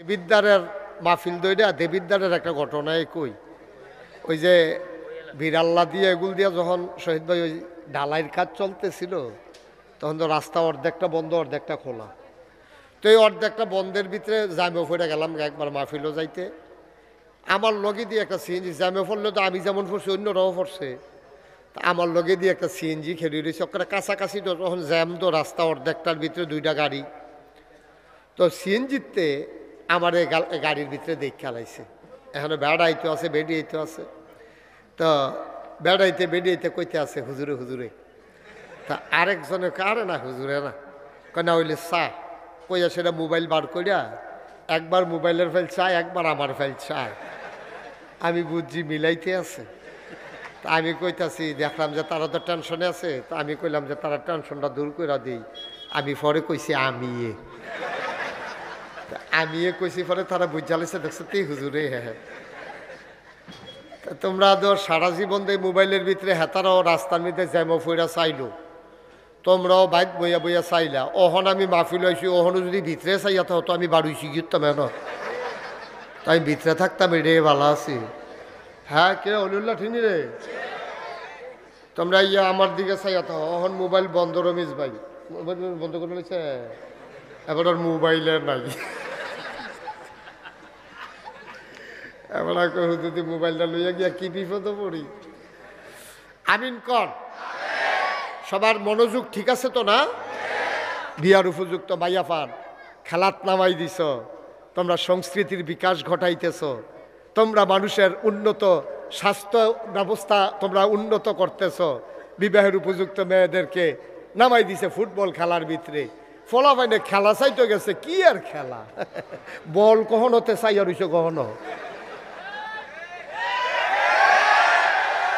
দেবিদ্বারের মাহফিল দইরা দেবিদ্বারের একটা ঘটনায় কই ওই যে বিড়াল্লা দিয়ে এগুল দিয়া যখন শহীদ ভাই ওই ঢালাইয়ের কাজ চলতেছিল তখন তো রাস্তা অর্ধেকটা বন্ধ অর্ধেকটা খোলা। তো এই অর্ধেকটা বন্ধের ভিতরে জামে ফেরে গেলাম একবার মাহফিলও যাইতে। আমার লগে দিয়ে একটা সিএনজি জামে ফেললে তো আমি যেমন পড়ছি অন্যরাও পড়ছে, তা আমার লগে দিয়ে একটা সিএনজি খেলে রয়েছে ওখানে কাছাকাছি তো তখন জ্যাম তো রাস্তা অর্ধেকটার ভিতরে দুইটা গাড়ি। তো সিএনজিতে আমার এই গাড়ির ভিতরে দেখ খেলাইছে, এখানে বেড়াইতে আছে বেডিয়েতে আছে। তো বেড়াইতে বেডিয়েতে কইতে আছে হুজুরে হুজুরে। তা আরেকজনে কারে না হুজুরে না কেনা হইলে চা কইয়া সেটা মোবাইল বার করিয়া একবার মোবাইলের ফাইল চায় একবার আমার ফাইল চায়। আমি বুঝছি মিলাইতে আছে। তা আমি কইতাছি দেখলাম যে তারা তো টেনশনে আছে, তা আমি কইলাম যে তারা টেনশনটা দূর করে দিই। আমি পরে কইছি আমি কইছি পরে তারা বুঝালিছে দেখছো তুই হুজুরে। হ্যাঁ তোমরা তো সারা জীবন দিয়ে মোবাইলের ভিতরে হেতারাও রাস্তার মধ্যে জ্যামো ফইরা চাইলো, তোমরাও বাইক বইয়া বইয়া চাইলা। ওহন আমি মাহফিল হয়েছি ওহনও যদি ভিতরে চাইয়া তো আমি বাড়ুইছি গিয়েতাম এন, তাই ভিতরে থাকতাম এটাই ভালো আছি। হ্যাঁ কে অলিউল্লাহ ঠিনি রে, তোমরা ইয়া আমার দিকে চাইয়া তো ওহন মোবাইল বন্ধ। রমেশ ভাই মোবাইল বন্ধ করে ফেলেছে, এবার আর মোবাইলে নাই। এবার যদি মোবাইলটা লইয়া গিয়া কি বিপদে পড়ি। আমিন কর। সবার মনোযোগ ঠিক আছে তো না? বিয়ার উপযুক্ত মাইয়া পান খেলাত নামাই দিছ, তোমরা সংস্কৃতির বিকাশ ঘটাইতেছ, তোমরা মানুষের উন্নত স্বাস্থ্য ব্যবস্থা তোমরা উন্নত করতেছ। বিবাহের উপযুক্ত মেয়েদেরকে নামাই দিছে ফুটবল খেলার ভিতরে। ফলাফাইনে খেলা চাইতে গেছে কি আর খেলা, বল কখনোতে চাইয়া রইছে কখনো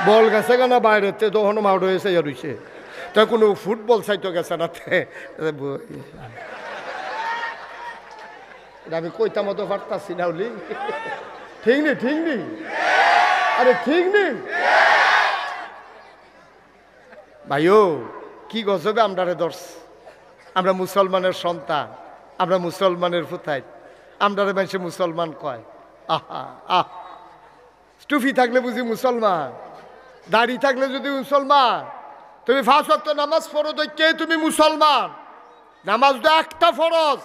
বল গেছে কেনা বাইরেতে তখনও মাউট হয়ে চাইয়া রইছে, তা কোনো ফুটবল চাইতে গেছে না। আমি কইতা মতো পারতাছি না হলি ঠিক নি ঠিক নি, আরে ঠিক নি ভাইও কি গজবে আমরারে দর্শ। আমরা মুসলমানের সন্তান, আমরা মুসলমানের ফুতাই, আমরারে মানুষে মুসলমান কয়। আহা আহ টুপি থাকলে বুঝি মুসলমান, দাড়ি থাকলে যদি মুসলমান, তুমি 5 ওয়াক্ত নামাজ পড়ো তো কে তুমি মুসলমান? নামাজ তো একটা ফরজ,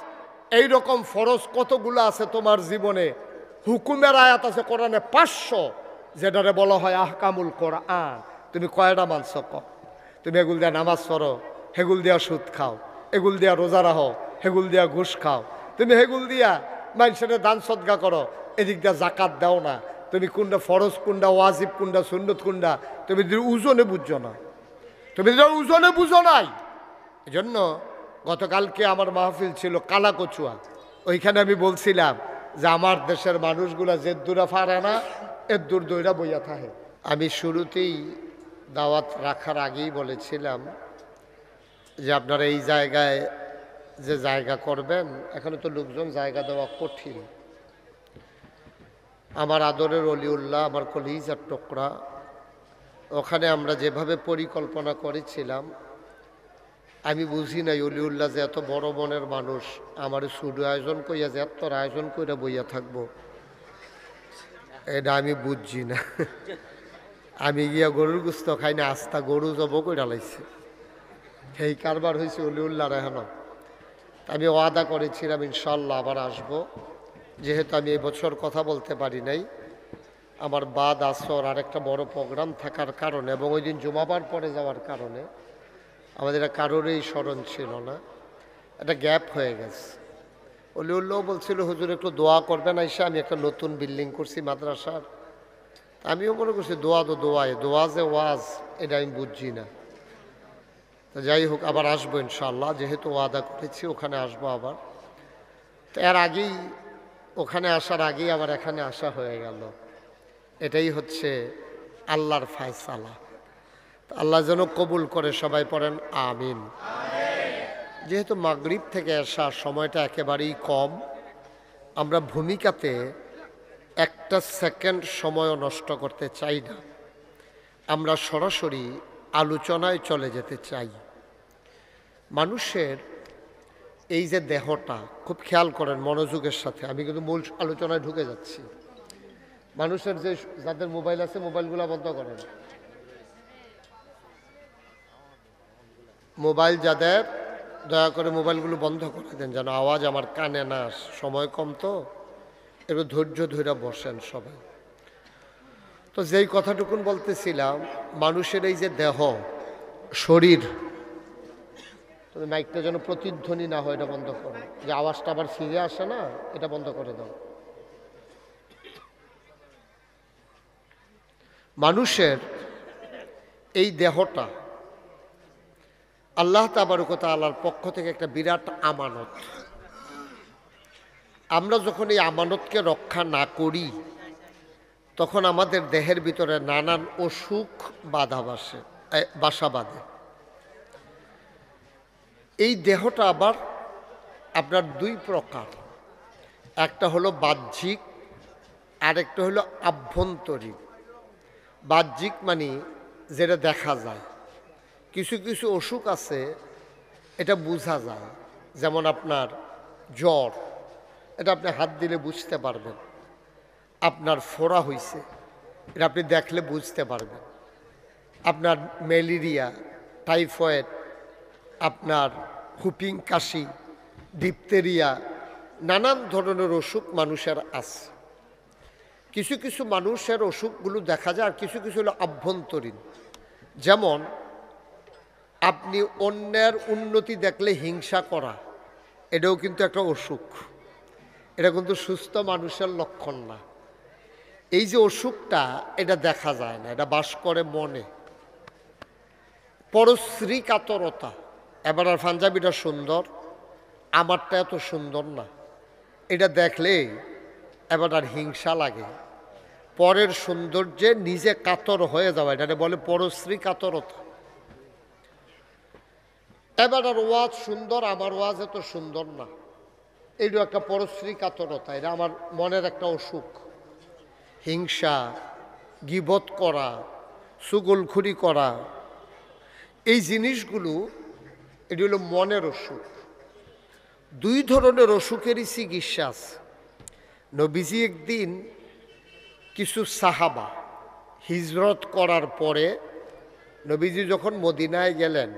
এইরকম ফরজ কতগুলো আছে তোমার জীবনে। হুকুমের আয়াত আছে কোরআনে 500, যেটারে বলা হয় আহকামুল কোরআন। তুমি কয়টা মানছ ক? তুমি এগুল দিয়া নামাজ পড়ো, হেগুল দিয়া সুদ খাও, এগুল দিয়া রোজা রাখো, হেগুল দিয়া ঘুষ খাও, তুমি হেগুল দিয়া মানুষের দান সদগা করো, এদিক দিয়া জাকাত দাও না। তুমি কোনটা ফরজ কোনটা ওয়াজিব কোনটা সুন্নত কোনটা তুমি ওজনে বুঝছো না, তুমি ওজনে বুঝো নাই। এই জন্য গতকালকে আমার মাহফিল ছিল কালাকচুয়া, ওইখানে আমি বলছিলাম যে আমার দেশের মানুষগুলা যে দূরা পারে না এর দূর দইরা বইয়া থাকে। আমি শুরুতেই দাওয়াত রাখার আগেই বলেছিলাম যে আপনারা এই জায়গায় যে জায়গা করবেন, এখানে তো লোকজন জায়গা দেওয়া কঠিন। আমার আদরের অলিউল্লাহ, আমার কলিজার টুকরা, ওখানে আমরা যেভাবে পরিকল্পনা করেছিলাম আমি বুঝি নাই অলিউল্লাহ যে এত বড় মনের মানুষ আমার শুধু আয়োজন করিয়া যে এত আয়োজন কইরা বইয়া থাকবো, এটা আমি বুঝছি না। আমি গিয়া গরুর গুস্ত খাই না, আস্তা গরু জব কইরা লাইছে, সেই কারবার হয়েছে অলিউল্লাহর এখনো। আমি ওয়াদা করেছিলাম ইনশাল্লাহ আবার আসবো। যেহেতু আমি এই বছর কথা বলতে পারি নাই, আমার বাদ আসর আরেকটা বড় প্রোগ্রাম থাকার কারণে এবং ওই দিন জুমাবার পরে যাওয়ার কারণে আমাদের কারোরই স্মরণ ছিল না, একটা গ্যাপ হয়ে গেছে। অলিউল্লাহ বলছিল হুজুর একটু দোয়া করবেন আইসা, আমি একটা নতুন বিল্ডিং করছি মাদ্রাসার। আমিও মনে করছি দোয়া তো দোয়া যে ওয়াজ এটা আমি বুঝছি না। তো যাই হোক আবার আসবো ইনশাল্লাহ, যেহেতু ওয়াদা করেছি ওখানে আসবো আবার। তো এর আগেই ওখানে আসার আগেই আবার এখানে আসা হয়ে গেল। এটাই হচ্ছে আল্লাহর ফায়সালা। আল্লাহ যেন কবুল করে, সবাই পড়েন আমিন। যেহেতু মাগরিব থেকে আসার সময়টা একেবারেই কম, আমরা ভূমিকাতে একটা সেকেন্ড সময়ও নষ্ট করতে চাই না, আমরা সরাসরি আলোচনায় চলে যেতে চাই। মানুষের এই যে দেহটা খুব খেয়াল করেন মনোযোগের সাথে, আমি কিন্তু মূল আলোচনায় ঢুকে যাচ্ছি। মানুষের যে যাদের মোবাইল আছে মোবাইলগুলো বন্ধ করেন, মোবাইল যাদের দয়া করে মোবাইলগুলো বন্ধ করে দেন, যেন আওয়াজ আমার কানে না আসে। সময় কম তো, একটু ধৈর্য ধরে বসেন সবাই। তো যেই কথাটুকুন বলতেছিলাম, মানুষের এই যে দেহ শরীর, তবে মাইকটা যেন প্রতিধ্বনি না হয়, এটা বন্ধ করো, যে আওয়াজটা আবার ফিরে আসে না, এটা বন্ধ করে দাও। মানুষের এই দেহটা আল্লাহ তাবারক ওয়া তাআলার পক্ষ থেকে একটা বিরাট আমানত। আমরা যখন এই আমানতকে রক্ষা না করি, তখন আমাদের দেহের ভিতরে নানান অসুখ বাসা বাঁধে। এই দেহটা আবার আপনার দুই প্রকার, একটা হলো বাহ্যিক, আরেকটা হলো আভ্যন্তরীণ। বাহ্যিক মানে যেটা দেখা যায়। কিছু কিছু অসুখ আছে এটা বোঝা যায়, যেমন আপনার জ্বর, এটা আপনি হাত দিলে বুঝতে পারবেন। আপনার ফোড়া হইছে, এটা আপনি দেখলে বুঝতে পারবেন। আপনার ম্যালেরিয়া, টাইফয়েড, আপনার হুপিং কাশি, ডিপথেরিয়া, নানান ধরনের অসুখ মানুষের আছে। কিছু কিছু মানুষের অসুখগুলো দেখা যায়, আর কিছু কিছু হলো আভ্যন্তরীণ। যেমন আপনি অন্যের উন্নতি দেখলে হিংসা করা, এটাও কিন্তু একটা অসুখ। এটা কিন্তু সুস্থ মানুষের লক্ষণ না। এই যে অসুখটা, এটা দেখা যায় না, এটা বাস করে মনে। পরশ্রী কাতরতা, এবার আর পাঞ্জাবিটা সুন্দর, আমারটা এত সুন্দর না, এটা দেখলে এবার আর হিংসা লাগে। পরের সৌন্দর্যে নিজে কাতর হয়ে যাওয়া, এটা বলে পরশ্রী কাতরতা। এবার আর ওয়াজ সুন্দর, আমার ওয়াজ এত সুন্দর না, এইটা একটা পরশ্রী কাতরতা। এটা আমার মনের একটা অসুখ। হিংসা, গীবত করা, চুগলখুরি করা, এই জিনিসগুলো এটি হলো মনের অসুখ। দুই ধরনের অসুখেরই চিকিৎসা আছে। নবীজি একদিন কিছু সাহাবা হিজরত করার পরে, নবীজি যখন মদিনায় গেলেন,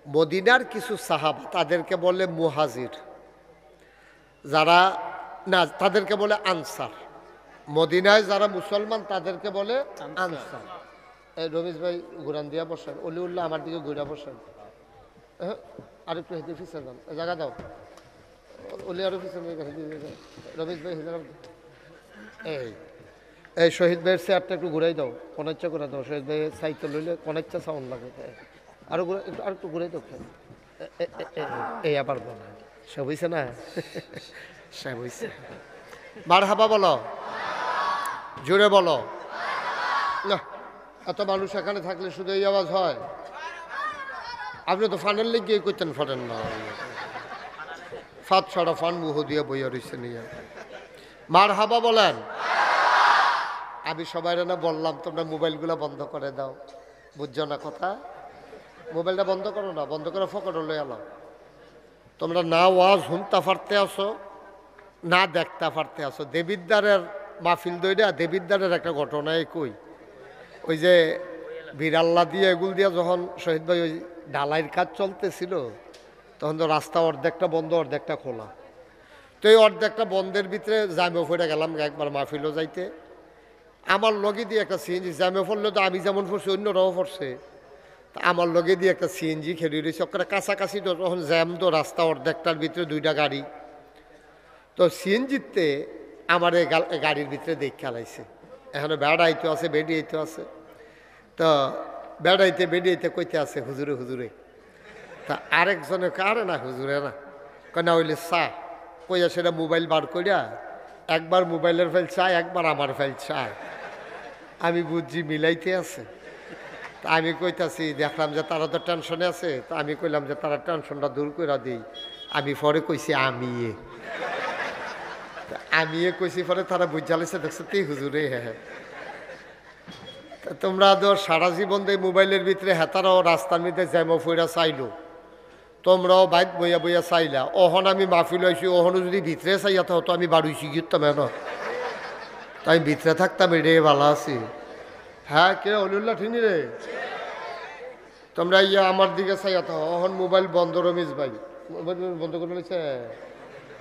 মদিনার কিছু সাহাবা, তাদেরকে বলে মুহাজির, যারা না তাদেরকে বলে আনসার। মদিনায় যারা মুসলমান তাদেরকে বলে আনসার। এই রমেশ ভাই ঘুরান দিয়া বসেন, অলিউল্লাহ আমার দিকে ঘুরা বসেন। হ্যাঁ, আরেকটু হেঁটে পিছিয়ে যান, জায়গা দাও। অলি আরো পিছনে, রমেশ ভাই এই এই শহীদ ভাইয়ের চেয়ারটা একটু ঘুরাই দাও, কনেচ্ছা করে দাও। শহীদ ভাই সাইকেল লইলে কনেচ্ছা সাউন্ড লাগে। আরো একটু আরেকটু ঘুরাই দাও। এই আবার বলো, সে হইছে না, সে হইছে। মারহাবা বলো, জোরে বলো না। এত মানুষ এখানে থাকলে শুধু এই আওয়াজ হয়? আপনি তো ফানের লেগে করতেন, ফাটেন না। ফাত ছড়া ফান মুহ দিয়ে বইয়া রয়েছে নিয়ে। মারহাবা বলেন। আমি সবাই না বললাম তোমরা মোবাইলগুলো বন্ধ করে দাও, বুঝছো না কথা? মোবাইলটা বন্ধ করো না, বন্ধ করে ফকট লয়ে এলাম। তোমরা না ওয়াজ শুনতে পারতে আসো, না দেখতে পারতে আসো। দেবিদ্দারের মাহফিল দইরা দেবিদ্দারের একটা ঘটনায় কই, ওই যে বিড়াল্লা দিয়ে এগুল দিয়া যখন শহীদ ভাই ওই ঢালাইয়ের কাজ চলতেছিল, তখন তো রাস্তা অর্ধেকটা বন্ধ অর্ধেকটা খোলা। তো এই অর্ধেকটা বন্ধের ভিতরে জামে ফেরে গেলাম একবার মাহফিলও যাইতে। আমার লগে দিয়ে একটা সিএনজি, জামে ফেললে তো আমি যেমন পড়ছি অন্যরাও পড়ছে, তা আমার লগে দিয়ে একটা সিএনজি খেলে রয়েছে। ওখানে কাছাকাছি তো তখন জ্যাম, তো রাস্তা অর্ধেকটার ভিতরে দুইটা গাড়ি। তো সিএনজিতে আমার এই গাড়ির ভিতরে দেখ খেলাইছে। এখানে বেড়াইতে আছে, বেডিয়েতে আছে। তো বেড়াইতে বেডিয়েতে কইতে আছে হুজুরে হুজুরে। তা আরেকজনে কারে না হুজুরে না, কেনা হইলে চা কইয়া সেটা মোবাইল বার করিয়া একবার মোবাইলের ফাইল চায়, একবার আমার ফাইল চায়। আমি বুঝছি মিলাইতে আছে। তা আমি কইতাছি, দেখলাম যে তারা তো টেনশনে আছে, তো আমি কইলাম যে তারা টেনশনটা দূর করে দিই। আমি পরে কইছি আমি কইছি, পরে তারা বুঝালেছে, দেখছো তুই হুজুরে। হ্যাঁ, তোমরা তো সারা জীবন দিয়ে মোবাইলের ভিতরে হেতারাও রাস্তার মধ্যে জ্যামো ফইরা চাইলো, তোমরাও বাইক বইয়া বইয়া চাইলা, অহন আমি মাহফিল হয়েছি, ওহনও যদি ভিতরে চাইয়া তো আমি বাড়ুইছি গিয়েতাম এন, তাই ভিতরে থাকতাম, এটাই ভালো আছি। হ্যাঁ, কে অলিউল্লাহ ঠিনি রে? তোমরা ইয়া আমার দিকে চাইয়া তো অহন মোবাইল বন্ধ, রমেশ ভাই মোবাইল বন্ধ করে নিয়েছে,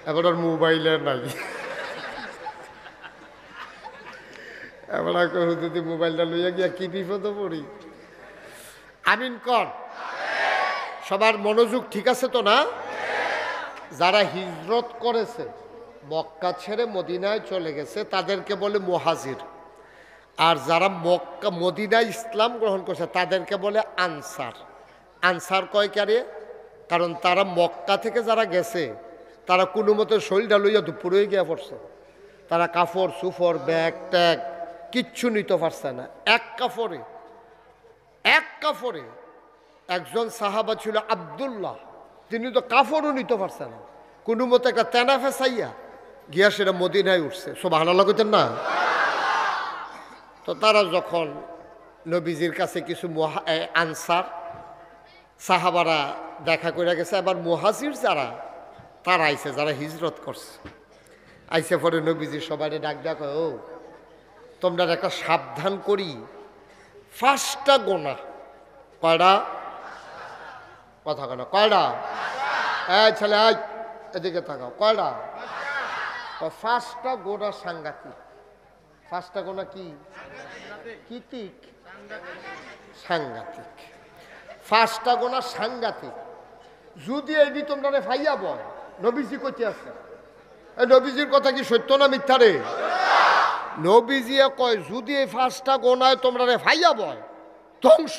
এবার আর মোবাইলে নাই। এবার যদি মোবাইলটা লইয়া গিয়া কি বিপদে পড়ি। আমিন কর। সবার মনোযোগ ঠিক আছে তো না? যারা হিজরত করেছে, মক্কা ছেড়ে মদিনায় চলে গেছে, তাদেরকে বলে মুহাজির। আর যারা মক্কা মদিনায় ইসলাম গ্রহণ করছে তাদেরকে বলে আনসার। আনসার কয় কারে? কারণ তারা মক্কা থেকে যারা গেছে তারা কোনো মতে শরীরটা লইয়া দুপুরে গিয়া পড়ছে, তারা কাপড় সুফর ব্যাগ ট্যাগ কিচ্ছু নিতে পারছে না। এক কাপড়ে একজন সাহাবা ছিল আব্দুল্লাহ, তিনি তো কাপড়ও নিতে পারছে না, কোনো মতে একটা তেনা ফেসাইয়া গিয়া সেটা মদিনায় উঠছে। সুবহানাল্লাহ কইতেন না? তো তারা যখন নবীজির কাছে কিছু আনসার সাহাবারা দেখা করে গেছে, আবার মুহাজির যারা তারা আইছে, যারা হিজরত করছে আইসে পরে নবীজি সবাই ডাক ডাক, ও তোমরা একটা সাবধান করি, 5টা গোনা। কয়টা? কথা কেন? কয়টা? ছেলে এদিকে তাকাও, কয়টা? 5টা গোনা সাংঘাতিক। 5টা গোনা কি? কীতিক সাংঘাতিক। 5টা গোনা সাংঘাতিক। যদি এটি তোমরা ফাইয়া বল, নবীজি কইতে আছে, এই নবীজির কথা কি সত্য না মিথ্যা রে? নবীজি কয় যদি এই 5টা গোনায় তোমরা ফাইয়া বল, ধ্বংস,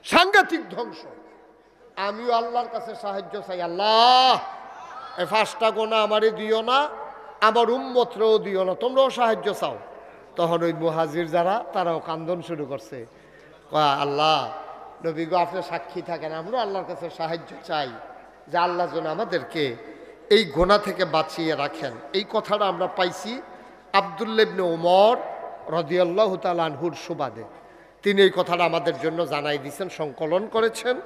সাংঘাতিক ধ্বংস। আমিও আল্লাহর কাছে সাহায্য চাই, আল্লাহ এই 5টা গোনা আমারে দিও না, আমার উম্মতরেও দিও না, তোমরাও সাহায্য চাও। তখন ওই মুহাজির যারা তারাও কান্দন শুরু করছে, আল্লাহ নবী গো আপনি সাক্ষী থাকেন, আমরা আল্লাহর কাছে সাহায্য চাই যে আল্লাহ যেন আমাদেরকে এই গোনা থেকে বাঁচিয়ে রাখেন। এই কথাটা আমরা পাইছি আব্দুল্লাহ ইবনে ওমর রাদিয়াল্লাহু তাআলা আনহুর সুবাদে। তিনি এই কথাটা আমাদের জন্য জানাই দিয়েছেন, সংকলন করেছেন।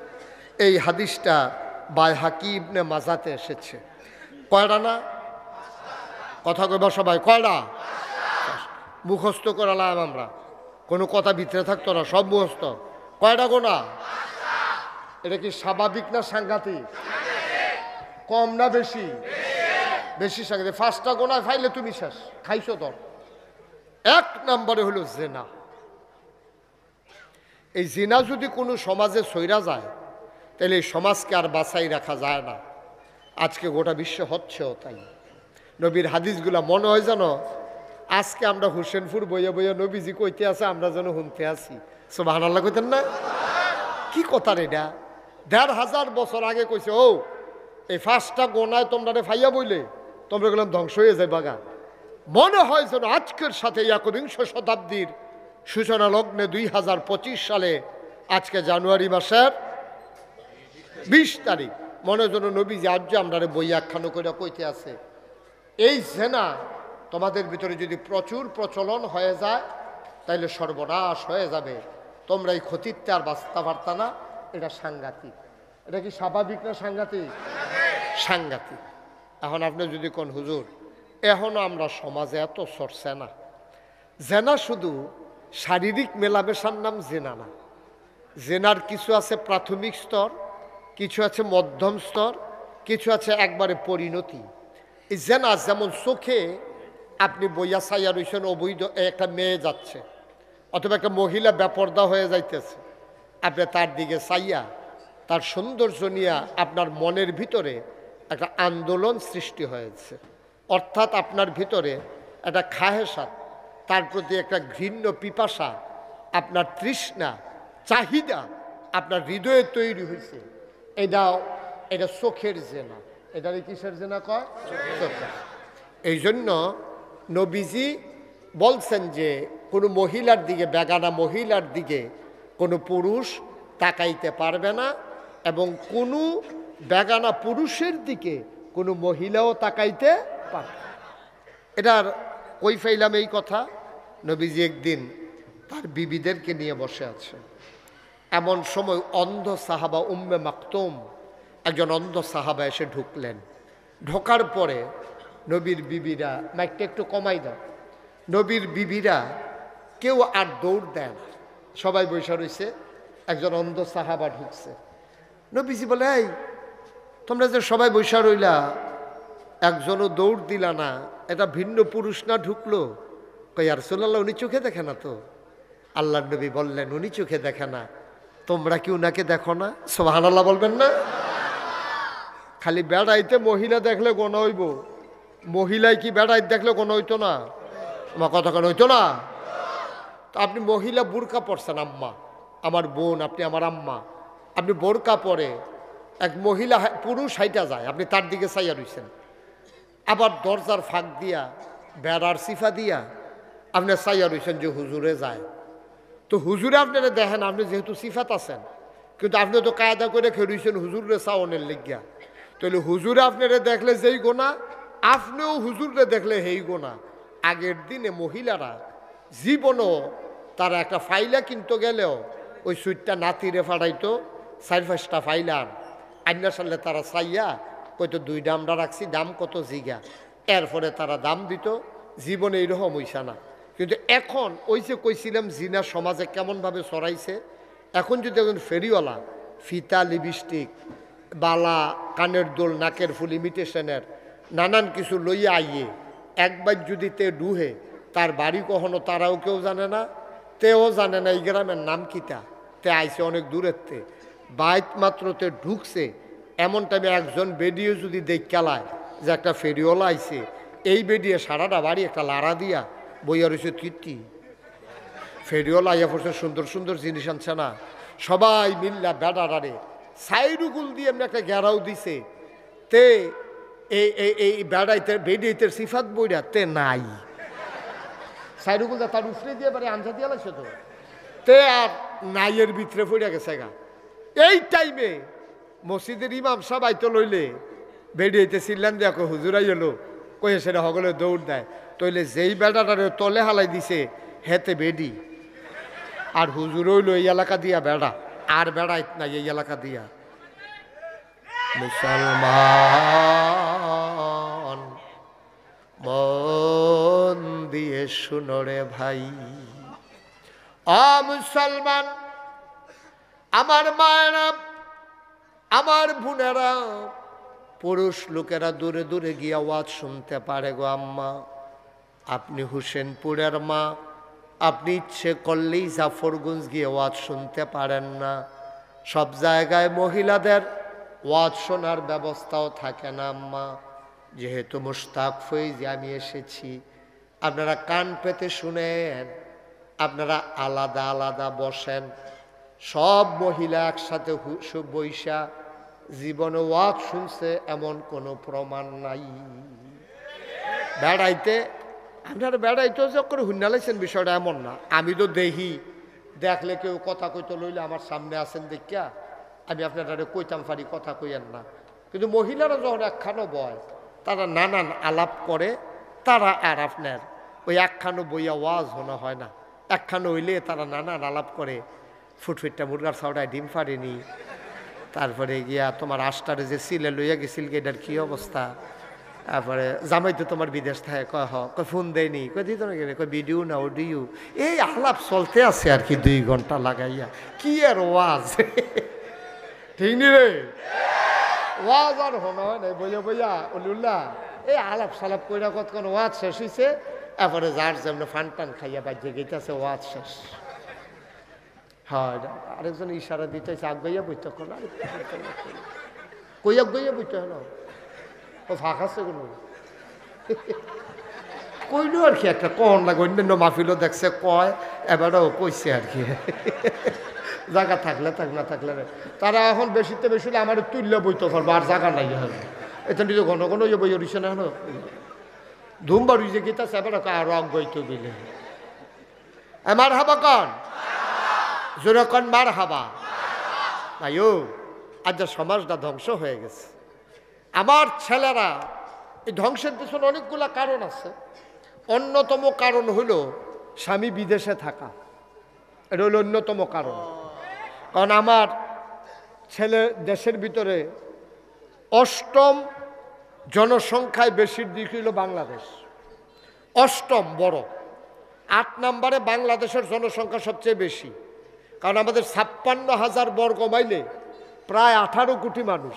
এই হাদিসটা বাইহাকি ইবনে মাজাতে এসেছে। কয়টা না? কথা কইবা সবাই, কয়টা? মুখস্থ করালাম আমরা, কোনো কথা ভিতরে থাকতো না, সব মুখস্থ। কয়টা গোনা? এটা কি স্বাভাবিক না সাংঘাতিক? কম না বেশি? বেশি সাংঘাতিক। 5টা গোনায় ফাইলে তুমি শেষ, খাইছো তো। 1 নম্বরে হলো জিনা। এই জিনা যদি কোনো সমাজে সইরা যায় তাহলে এই সমাজকে আর বাঁচাই রাখা যায় না। আজকে গোটা বিশ্ব হচ্ছেও তাই। নবীর হাদিসগুলা মনে হয় যেন আজকে আমরা হোসেনপুর বইয়া বইয়া নবীজি কইতে আছে, আমরা যেন শুনতে আছি। সুবহানাল্লাহ কইতেন না? কি কথা রে এটা? 1500 বছর আগে কইছে, ও এই 5টা গোনায় তোমরা ফাইয়া বইলে তোমরা গেলাম ধ্বংস হয়ে যায় বাগা। মনে হয় যেন আজকের সাথে 21 শতাব্দীর সূচনা লগ্নে 2025 সালে আজকে জানুয়ারি মাসের 20 তারিখ মনে যেন নবীজি আজ যে আমরা বই একখানো করে কইতে আছে, এই জেনা তোমাদের ভিতরে যদি প্রচুর প্রচলন হয়ে যায় তাইলে সর্বনাশ হয়ে যাবে, তোমরা এই ক্ষতিতে আর বাঁচতে পারতা না। এটা সাংঘাতিক। এটা কি স্বাভাবিক না সাংঘাতিক? সাংঘাতিক। এখন আপনি যদি কোন হুজুর এখনও আমরা সমাজে এত চর্চা না, জেনা শুধু শারীরিক মেলামেশার নাম জেনা না। জেনার কিছু আছে প্রাথমিক স্তর, কিছু আছে মধ্যম স্তর, কিছু আছে একবারে পরিণতি। এই জেনা যেমন চোখে আপনি বইয়া চাইয়া রয়েছেন, অবৈধ একটা মেয়ে যাচ্ছে অথবা একটা মহিলা বেপর্দা হয়ে যাইতেছে, আপনি তার দিকে চাইয়া তার সৌন্দর্য নিয়ে আপনার মনের ভিতরে একটা আন্দোলন সৃষ্টি হয়েছে, অর্থাৎ আপনার ভিতরে একটা খাহেসাত, তার প্রতি একটা ঘৃণ্য পিপাসা, আপনার তৃষ্ণা চাহিদা আপনার হৃদয়ে তৈরি হয়েছে। এটা চোখের জেনা। এটারে কিসের জেনা কয়? চোখের। এই জন্য নবীজি বলছেন যে কোনো মহিলার দিকে, বেগানা মহিলার দিকে কোনো পুরুষ তাকাইতে পারবে না, এবং কোনো বেগানা পুরুষের দিকে কোনো মহিলাও তাকাইতে পারবে না। এটার কই ফাইলাম এই কথা? নবীজি একদিন তার বিবিদেরকে নিয়ে বসে আছে, এমন সময় অন্ধ সাহাবা উম্মে মাকতুম একজন অন্ধ সাহাবা এসে ঢুকলেন। ঢোকার পরে নবীর বিবিরা, মাইকটা একটু কমাই দাও, নবীর বিবিরা কেউ আর দৌড় দেন, সবাই বসে রয়েছে। একজন অন্ধ সাহাবা ঢুকছে। নবীজি বলে, এই তোমরা যে সবাই বসে রইলা, একজনও দৌড় দিলা না, এটা ভিন্ন পুরুষ না ঢুকলো? কই আর রাসূলুল্লাহ, উনি চোখে দেখে না তো। আল্লাহর নবী বললেন, উনি চোখে দেখে না, তোমরা কি উনাকে দেখো না? সুবহানাল্লাহ বলবেন না? খালি বেড়াইতে মহিলা দেখলে গোনা হইব, মহিলায় কি বেড়াইতে দেখলে গোনা হইতো না? আমার কথা কেন হইতো না? তো আপনি মহিলা বুরকা পরছেন, আম্মা আমার বোন, আপনি আমার আম্মা, আপনি বোরকা পরে এক মহিলা পুরুষ হাইটা যায়, আপনি তার দিকে চাইয়া রইছেন। আবার দরজার ফাঁক দিয়া বেড়ার সিফা দিয়া আপনি চাইয়া রইছেন যে হুজুরে যায়। তো হুজুরে আপনারা দেখেন, আপনি যেহেতু সিফাত আছেন, কিন্তু আপনি তো কায়দা করে খেয়েছেন হুজুরে চাওনের লিগিয়া। তাহলে হুজুরে আপনারা দেখলে যেই গোনা, আপনিও হুজুরে দেখলে হেই গোনা। আগের দিনে মহিলারা জীবনও তারা একটা ফাইলা কিনতে গেলেও ওই সুইটটা নাতিরে ফাড়াইতো, 4-5টা ফাইলার আইনার সালে তারা চাইয়া কইতো 2টা আমরা রাখছি, দাম কত জিগা, এরপরে তারা দাম দিত। জীবনে এইরকম হইসা না। কিন্তু এখন ওই যে কইছিলাম জিনা সমাজে কেমনভাবে ছড়াইছে, এখন যদি একজন ফেরিওয়ালা ফিতা, লিপস্টিক, বালা, কানের দোল, নাকের ফুল, ইমিটেশনের নানান কিছু লইয়া আইয়ে একবার যদি তে ডুহে, তার বাড়ি কখনো তারাও কেউ জানে না, তেও জানে না এই গ্রামের নাম কিতা, তে আইসে অনেক দূরের তে বাইত মাত্র তে ঢুকছে। এমন টাইমে একজন বেডিও যদি দেখালায় যে একটা ফেরিওয়ালা আইছে, এই বেডিয়ে সারাটা বাড়ি একটা লাড়া দিয়া বইয়া রয়েছে কীর্তি। ফেরিওয়ালা আইয়া পড়ছে, সুন্দর সুন্দর জিনিস আনছে না, সবাই মিল্লা বেড়ারে সাইডুগুল দিয়ে এমনি একটা ঘেরাও দিছে। তে এই বেড়াইতে বেডিতে সিফাত বইরা তে নাই, সাইডুগুলটা তার উফরে দিয়ে বাড়ি আনসা দিয়া লাগছে তো, তে আর নাইয়ের ভিতরে পড়ে গেছে গা। এই টাইমে মসজিদের ইমাম সাহেব আইতো লইলে বেডিয়েতে চিল্লান দিয়া কই হুজুর আই এলো, কয়ে সেটা সকলে দৌড় দেয়। তইলে যেই বেড়াটারে তলে হালাই দিছে হেতে বেডি, আর হুজুর হইল এই এলাকা দিয়া বেড়া, আর বেড়াইত নাই এই এলাকা দিয়া। মুসলমান মন দিয়ে শুনরে ভাই, মুসলমান আমার মায়েরা, আমার বোনেরা, পুরুষ লোকেরা দূরে দূরে গিয়া ওয়াজ শুনতে পারে গো আম্মা। আপনি হোসেনপুরের মা, আপনি ইচ্ছে করলেই জাফরগঞ্জ গিয়ে ওয়াজ শুনতে পারেন না। সব জায়গায় মহিলাদের ওয়াজ শোনার ব্যবস্থাও থাকে না আম্মা। যেহেতু মুশতাক ফৈজি আমি এসেছি, আপনারা কান পেতে শুনেন, আপনারা আলাদা আলাদা বসেন। সব মহিলা একসাথে বৈশা জীবনে ওয়াজ শুনছে এমন কোনো প্রমাণ নাই। বেড়াইতে আপনারা বেড়াইতেও যে করে হুন্নালাইছেন বিষয়টা এমন না। আমি তো দেখি, দেখলে কেউ কথা কইতে লইলে আমার সামনে আছেন দেখিয়া আমি আপনারা কইতাম পারি, কথা কইয়েন না। কিন্তু মহিলারা যখন একখানো বয়, তারা নানান আলাপ করে, তারা আর আপনার ওই একখানো বইয়া ওয়াজ হোনা হয় না। একখানো হইলে তারা নানান আলাপ করে, ফুটফুটটা মুরগার ছাউটায় ডিম ফাড়েনি, তারপরে গিয়া তোমার আষ্টারে যে সিলে লইয়া গেছিল এটার কী অবস্থা, তারপরে জামাইতে তোমার বিদেশ থাকে, কয় কয় ফোন দেয়নি, কয় দিত না গেলে, কয় ভিডিও না অডিও, এই আলাপ চলতে আছে আর কি 2 ঘন্টা লাগাইয়া। কি আর ওয়াজ, ঠিক নি রে? ওয়াজ আর হনো হয় নাই, বইয়া বইয়া অলিউল্লাহ এই আলাপ সালাপ কইরা কতক্ষণ ওয়াজ শেষ হয়েছে, তারপরে যার যেমন ফান টান খাইয়া বাজ্যে গেইতেছে, ওয়াজ শেষ। হয় আরেকজন ইশারা দিতেছে, আগ গাইয়া বইতে কোনো কইয়া গইয়া বইতে হলো, ও ফাঁকাছে কোনো কইল আর কি, একটা কহন লাগে। অন্যান্য মাহফিলও দেখছে কয়, এবারও কইছে আর কি। জায়গা থাকলে থাক, না থাকলে তারা এখন বেশিতে বেশি হলে আমার তুললে বইতে পারবো, আর জায়গা নাই এখন। এটা নিজে ঘন ঘন ইয়ে বই রইছে না এখন, ধুম বাড়ি যে গীতাছে, এবার আরো আগ বইতে দিলে মার হাবা কন জোরে কন, মার হাবা ভাইও। আজ সমাজটা ধ্বংস হয়ে গেছে। আমার ছেলেরা এই ধ্বংসের পেছনে অনেকগুলা কারণ আছে। অন্যতম কারণ হইল স্বামী বিদেশে থাকা, এটা হলো অন্যতম কারণ। কারণ আমার ছেলে দেশের ভিতরে অষ্টম জনসংখ্যায় বেশির দিক হইল বাংলাদেশ, অষ্টম বড়। 8 নম্বরে বাংলাদেশের জনসংখ্যা সবচেয়ে বেশি, কারণ আমাদের 56,000 বর্গ মাইলে প্রায় 18 কোটি মানুষ,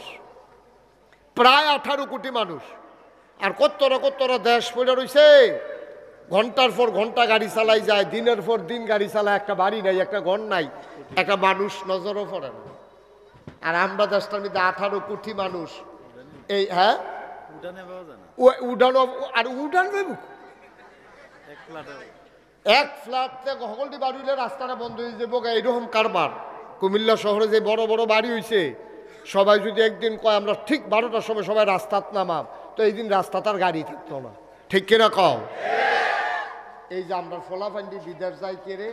প্রায় 18 কোটি মানুষ। আর কত্তরা দেশ পড়ে রয়েছে, ঘন্টার পর ঘন্টা গাড়ি চালাই যায়, দিনের পর দিন গাড়ি চালায়, একটা বাড়ি নাই, একটা ঘর নাই, একটা মানুষ নজরও পড়ে না। আর আমরা দেশটার মধ্যে 18 কোটি মানুষ, এই হ্যাঁ উড়ানো, আর উড়ান এক ফ্ল্যাটে সকলটি বাড়ি হইলে রাস্তাটা বন্ধ হয়ে যাবো, এইরকম কারবার। কুমিল্লা শহরে যে বড় বড় বাড়ি হয়েছে, সবাই যদি একদিন কয় আমরা ঠিক 12টার সময় সবাই রাস্তাত নামাম, তো এই দিন রাস্তা তার গাড়ি থাকতো না, ঠিক কিনা কও? এই যে আমরা ফলাফান্ডি বিদেশ যাই কেড়ে,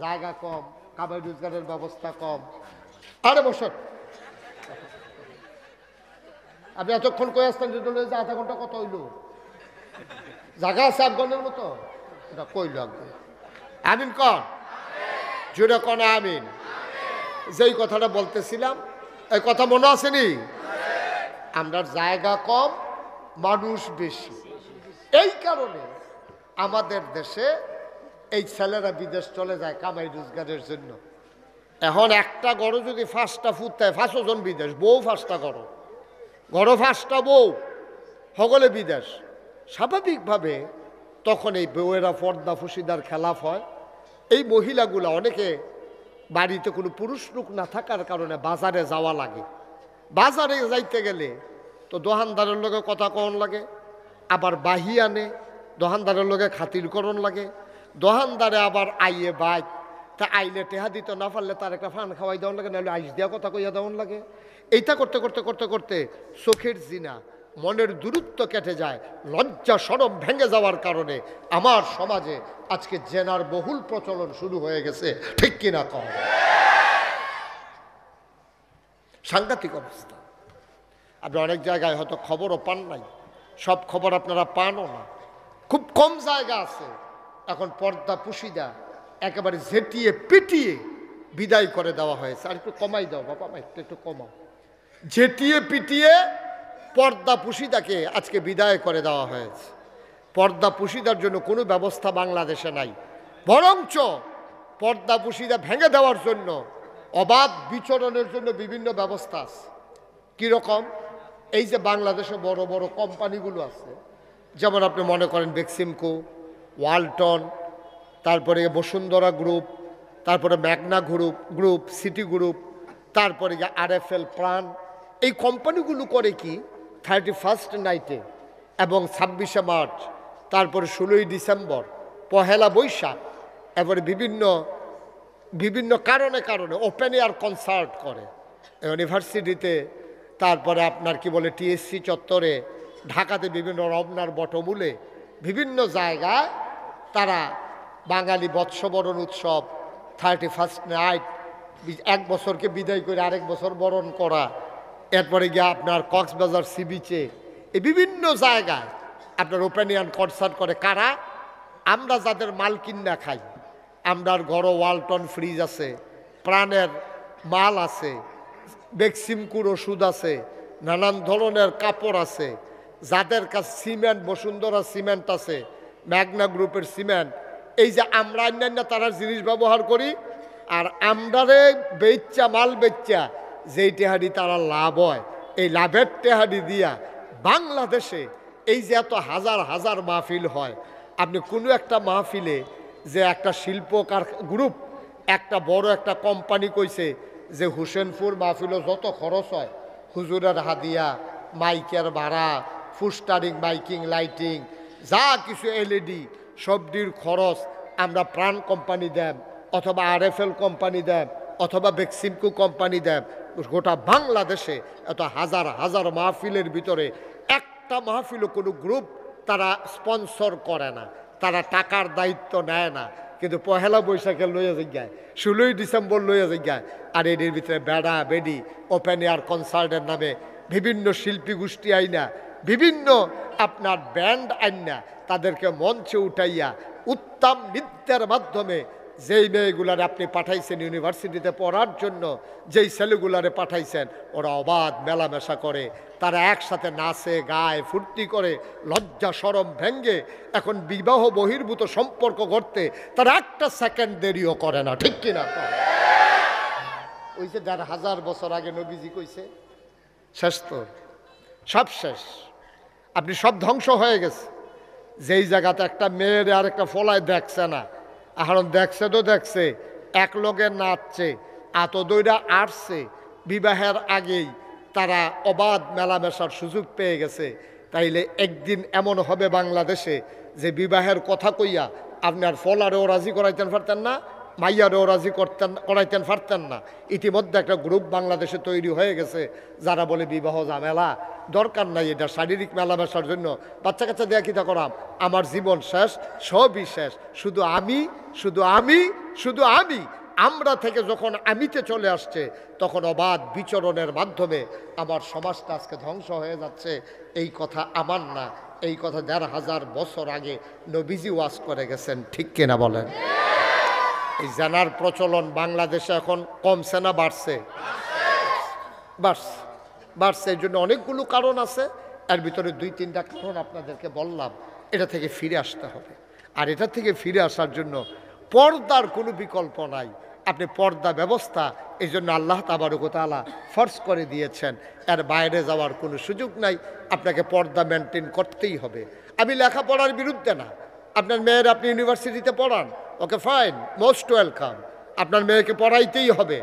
জায়গা কম, কামাই রোজগারের ব্যবস্থা কম। আরে বসত আপনি এতক্ষণ কয়ে আসতেন যে 0.5 ঘন্টা কত হইল? জায়গা আছে আফগানের মতো, এটা কইল আগে আমিন কন, জুড়ে কন আমিন। যেই কথাটা বলতেছিলাম, এই কথা মনে আসেনি? আমরা জায়গা কম, মানুষ বেশি, এই কারণে আমাদের দেশে এই ছেলেরা বিদেশ চলে যায় কামাই রোজগারের জন্য। এখন একটা গড় যদি 5টা ফুটায়, 5 জন বিদেশ, বউ 5টা গড়, 5টা বউ, সকলে বিদেশ। স্বাভাবিকভাবে তখন এই বউয়েরা পর্দা ফুসিদার খেলাফ হয়। এই মহিলাগুলা অনেকে বাড়িতে কোনো পুরুষ লোক না থাকার কারণে বাজারে যাওয়া লাগে। বাজারে যাইতে গেলে তো দোকানদারের লগে কথা কন লাগে, আবার বাহি আনে, দোকানদারের লগে খাতিরকরণ লাগে, দোকানদারে আবার আইয়ে বাইক, তা আইলে টেহা দিতে না পারলে তার একটা ফান খাওয়াই দেওয়ান লাগে, নাহলে আইস দেওয়া কথা কইয়া দেওয়ান লাগে। এইটা করতে করতে করতে করতে চোখের জিনা, মনের দূরত্ব কেটে যায়, লজ্জা শরম ভেঙে যাওয়ার কারণে আমার সমাজে আজকে জেনার বহুল প্রচলন শুরু হয়ে গেছে, ঠিক কিনা কম? সাংঘাতিক অবস্থা। আপনি অনেক জায়গায় হয়তো খবরও পান নাই, সব খবর আপনারা পানও না, খুব কম জায়গা আছে এখন পর্দা পুশিদা একেবারে ঝেটিয়ে পিটিয়ে বিদায় করে দেওয়া হয়েছে। আর একটু কমাই দাও বাবা, একটু কমাও। ঝেটিয়ে পিটিয়ে পর্দা পুশিদাকে আজকে বিদায় করে দেওয়া হয়েছে। পর্দা পুশিদার জন্য কোনো ব্যবস্থা বাংলাদেশে নাই, বরঞ্চ পর্দা পুশিদা ভেঙে দেওয়ার জন্য, অবাধ বিচরণের জন্য বিভিন্ন ব্যবস্থা আছে। কীরকম? এই যে বাংলাদেশে বড় বড় কোম্পানিগুলো আছে, যেমন আপনি মনে করেন বেক্সিমকো, ওয়ালটন, তারপরে বসুন্ধরা গ্রুপ, তারপরে ম্যাগনা গ্রুপ, সিটি গ্রুপ, তারপরে RFL প্রাণ, এই কোম্পানিগুলো করে কি 31st নাইটে এবং 26শে মার্চ, তারপরে 16ই ডিসেম্বর, 1লা বৈশাখ, এবারে বিভিন্ন কারণে ওপেন এয়ার কনসার্ট করে ইউনিভার্সিটিতে, তারপরে আপনার কি বলে TSC চত্বরে, ঢাকাতে বিভিন্ন রমনার বটমূলে, বিভিন্ন জায়গায় তারা বাঙালি বৎসবরণ উৎসব, 31st নাইট, এক বছরকে বিদায় করে আরেক বছর বরণ করা, এরপরে গিয়ে আপনার কক্সবাজার সি বিচে, এই বিভিন্ন জায়গায় আপনার ওপেন এয়ার কনসার্ট করে। কারা? আমরা যাদের মাল কিনা খাই, আমরার ঘরও ওয়ালটন ফ্রিজ আছে, প্রাণের মাল আছে, বেক্সিমকুর ওষুধ আছে, নানান ধরনের কাপড় আছে, যাদের কাছে সিমেন্ট, বসুন্ধরা সিমেন্ট আছে, ম্যাগনা গ্রুপের সিমেন্ট, এই যে আমরা অন্যান্য তারা জিনিস ব্যবহার করি, আর আমরারে বেচ্চা মাল বেচ্চা যেই টেহারি তারা লাভ হয়, এই লাভের টেহারি দিয়া বাংলাদেশে এই যে এত হাজার হাজার মাহফিল হয়, আপনি কোনো একটা মাহফিলে যে একটা শিল্পকার গ্রুপ, একটা বড় একটা কোম্পানি কইছে যে হোসেনপুর মাহফিলও যত খরচ হয়, হুজুরের হাদিয়া, মাইকের ভাড়া, ফুস্টারিং, মাইকিং, লাইটিং, যা কিছু LED সবটির খরচ আমরা প্রাণ কোম্পানি দেন, অথবা RFL কোম্পানি দেন, অথবা বেক্সিমকো কোম্পানি দেন। গোটা বাংলাদেশে এত হাজার হাজার মাহফিলের ভিতরে একটা মাহফিলও কোনো গ্রুপ তারা স্পন্সর করে না, তারা টাকার দায়িত্ব নেয় না, কিন্তু 1লা বৈশাখে লইয়া যাইগায়, 16ই ডিসেম্বর লইয়া যাইগায়। আর এদের ভিতরে বেড়া বেডি ওপেন এয়ার কনসার্টের নামে বিভিন্ন শিল্পী গোষ্ঠী আইনা, বিভিন্ন আপনার ব্যান্ড আইনা, তাদেরকে মঞ্চে উঠাইয়া উত্তম নৃত্যের মাধ্যমে যেই মেয়েগুলারে আপনি পাঠাইছেন ইউনিভার্সিটিতে পড়ার জন্য, যেই ছেলেগুলারে পাঠাইছেন, ওরা অবাধ মেলামেশা করে, তারা একসাথে নাচে গায় ফুর্তি করে, লজ্জা শরম ভেঙ্গে এখন বিবাহ বহির্ভূত সম্পর্ক করতে তারা একটা সেকেন্ড দেরিও করে না, ঠিক কিনা? ওই যে ১,৫০০ বছর আগে নবীজি কইছে, শেষ তো, সব শেষ, আপনি সব ধ্বংস হয়ে গেছে। যেই জায়গাতে একটা মেয়ের আর একটা ফলায় দেখছে না, এখন দেখছে তো দেখছে, এক লগে নাচছে, এত দইরা আসছে, বিবাহের আগেই তারা অবাধ মেলামেশার সুযোগ পেয়ে গেছে। তাইলে একদিন এমন হবে বাংলাদেশে যে বিবাহের কথা কইয়া আপনার ফলারেও রাজি করাইতেন পারতেন না, মাইয়ারেও রাজি করাইতেন পারতেন না। ইতিমধ্যে একটা গ্রুপ বাংলাদেশে তৈরি হয়ে গেছে যারা বলে বিবাহ ঝামেলা, দরকার নাই এটা, শারীরিক মেলামেশার জন্য বাচ্চা কাচ্চা দেয়া কিতা করাম, আমার জীবন শেষ, সবই শেষ, শুধু আমি, শুধু আমি, শুধু আমি। আমরা থেকে যখন আমিতে চলে আসছে, তখন অবাধ বিচরণের মাধ্যমে আমার সমাজটা আজকে ধ্বংস হয়ে যাচ্ছে। এই কথা আমার না, এই কথা ১,৫০০ বছর আগে নবীজি ওয়াজ করে গেছেন, ঠিক কিনা বলেন? এই জানার প্রচলন বাংলাদেশে এখন কমছে না বাড়ছে? বাড়ছে, বাড়ছে। এই জন্য অনেকগুলো কারণ আছে, এর ভিতরে ২-৩টা কারণ আপনাদেরকে বললাম। এটা থেকে ফিরে আসতে হবে, আর এটা থেকে ফিরে আসার জন্য পর্দার কোনো বিকল্প নাই। আপনি পর্দা ব্যবস্থা এই জন্য আল্লাহ তাবারক ওয়া তাআলা ফরজ করে দিয়েছেন, এর বাইরে যাওয়ার কোনো সুযোগ নাই, আপনাকে পর্দা মেনটেন করতেই হবে। আমি লেখাপড়ার বিরুদ্ধে না, আপনার মেয়ের আপনি ইউনিভার্সিটিতে পড়ান, ওকে ফাইন, মোস্ট ওয়েলকাম, আপনার মেয়েকে পড়াইতেই হবে।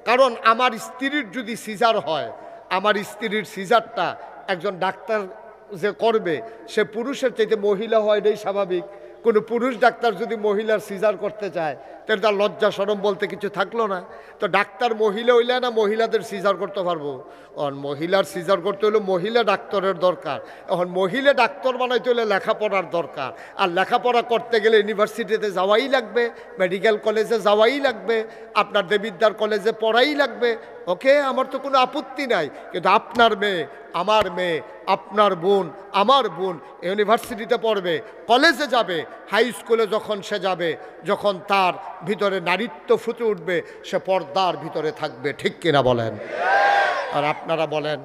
কারণ আমার স্ত্রীর যদি সিজার হয়, আমার স্ত্রীর সিজারটা একজন ডাক্তার যে করবে, সে পুরুষের চাইতে মহিলা হয়, এটাই স্বাভাবিক। কোনো পুরুষ ডাক্তার যদি মহিলার সিজার করতে চায়, তাহলে তার লজ্জা শরম বলতে কিছু থাকলো না। তো ডাক্তার মহিলা হইলে না মহিলাদের সিজার করতে পারবো? মহিলার সিজার করতে হলে মহিলা ডাক্তারের দরকার। এখন মহিলা ডাক্তার বানাইতে হলে লেখাপড়ার দরকার, আর লেখাপড়া করতে গেলে ইউনিভার্সিটিতে যাওয়াই লাগবে, মেডিকেল কলেজে যাওয়াই লাগবে, আপনার দেবিদ্যার কলেজে পড়াই লাগবে। ওকে, আমার তো কোনো আপত্তি নাই, কিন্তু আপনার মেয়ে, আমার মেয়ে, আপনার বোন, আমার বোন ইউনিভার্সিটিতে পড়বে, কলেজে যাবে, হাই স্কুলে যখন সে যাবে, যখন তার ভিতরে নারীত্ব ফুটে উঠবে, সে পর্দার ভিতরে থাকবে, ঠিক কিনা বলেন? আর আপনারা বলেন,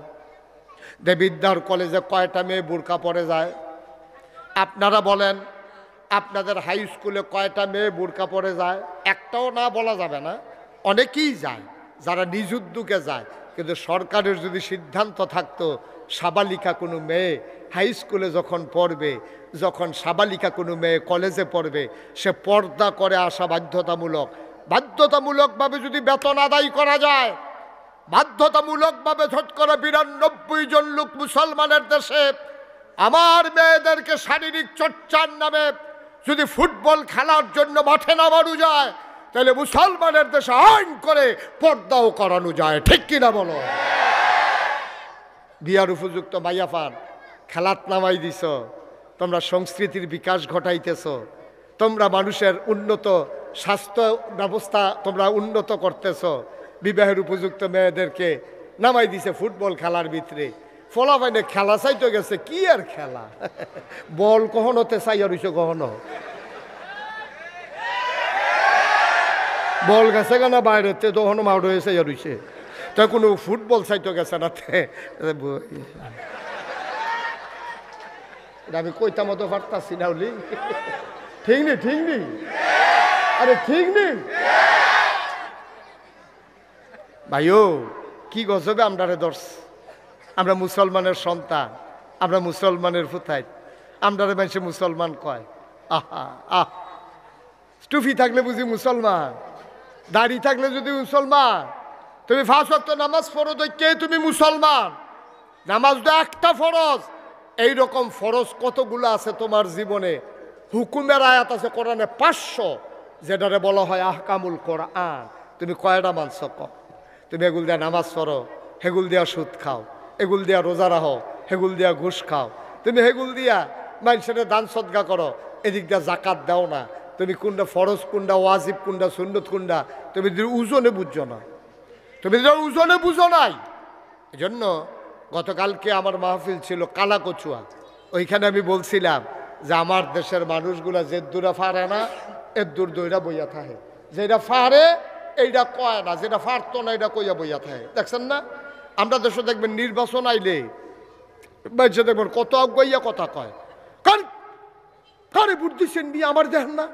দেবিদ্যার কলেজে কয়টা মেয়ে বোরকা পরে যায়? আপনারা বলেন, আপনাদের হাই স্কুলে কয়টা মেয়ে বোরকা পরে যায়? একটাও না বলা যাবে না, অনেকেই যায়, যারা নিজ উদ্যোগে যায়। কিন্তু সরকারের যদি সিদ্ধান্ত থাকতো সাবালিকা কোনো মেয়ে হাই স্কুলে যখন পড়বে, যখন সাবালিকা কোনো মেয়ে কলেজে পড়বে, সে পর্দা করে আসা বাধ্যতামূলক। বাধ্যতামূলকভাবে যদি বেতন আদায় করা যায়, বাধ্যতামূলকভাবে শতকরা ৯২ জন লোক মুসলমানের দেশে আমার মেয়েদেরকে শারীরিক চর্চার নামে যদি ফুটবল খেলার জন্য মাঠে নামানো যায়, তাহলে মুসলমানের দেশে আইন করে পর্দাও করানো যায়, ঠিক কিনা বলো? বিয়ার উপযুক্ত মাইয়া পান, খেলাত নামাই দিছ, তোমরা সংস্কৃতির বিকাশ ঘটাইতেছ, তোমরা মানুষের উন্নত স্বাস্থ্য ব্যবস্থা তোমরা উন্নত করতেছ, বিবাহের উপযুক্ত মেয়েদেরকে নামাই দিছে ফুটবল খেলার ভিতরে। ফলাফাইনে খেলা চাইতে গেছে, কি আর খেলা, বল কখনোতে চাইয়া রইছে, কখনো বল গেছে কেনা বাইরেতে, তখন মাউট হয়ে চাইয়া রইছে, তাই কোনো ফুটবল চাইতে গেছে না। আমি কইতা মতো পারতাছি না, হলি ঠিক নেই, ঠিক নেই, আরে ঠিক নেই ভাইও, কি গজবে আমরারে দর্শ। আমরা মুসলমানের সন্তান, আমরা মুসলমানের ফুতাই, আমরারে মানুষে মুসলমান কয়। আহা আহ, টুপি থাকলে বুঝি মুসলমান, দাড়ি থাকলে যদি মুসলমান, তুমি ৫ ওয়াক্ত নামাজ পড়ো তো কে তুমি মুসলমান? নামাজ তো একটা ফরজ। এইরকম ফরজ কতগুলো আছে তোমার জীবনে? হুকুমের আয়াত আছে কোরআনে ৫০০, যেটারে বলা হয় আহকামুল কোরআন। তুমি কয়টা মানছ ক? তুমি এগুল দিয়া নামাজ পড়ো, হেগুল দিয়া সুদ খাও, এগুল দিয়া রোজা রাখো, হেগুল দিয়া ঘুষ খাও, তুমি হেগুল দিয়া মানুষের দান সদকা করো, এদিক দিয়া জাকাত দাও না। তুমি কোনটা ফরজ, কোনটা ওয়াজিব, কোনটা সুন্নত, কোনটা তুমি ওজনে বুঝছো না, তুমি ওজনে বুঝো নাই। এই জন্য গতকালকে আমার মাহফিল ছিল কালাকচুয়া, ওইখানে আমি বলছিলাম যে আমার দেশের মানুষগুলা যে দূরা ফারে না, এর দূর দইরা বইয়া থাকে। যেটা ফারে এইটা কয় না, যেটা ফারতো না এটা কইয়া বইয়া থাকে। দেখছেন না, আমরা দেশে দেখবেন নির্বাচন আইলে দেখবেন কত আগাইয়া কথা কয়, কারে ভোট দিচ্ছেন বিয়ে আমার দেখেন না।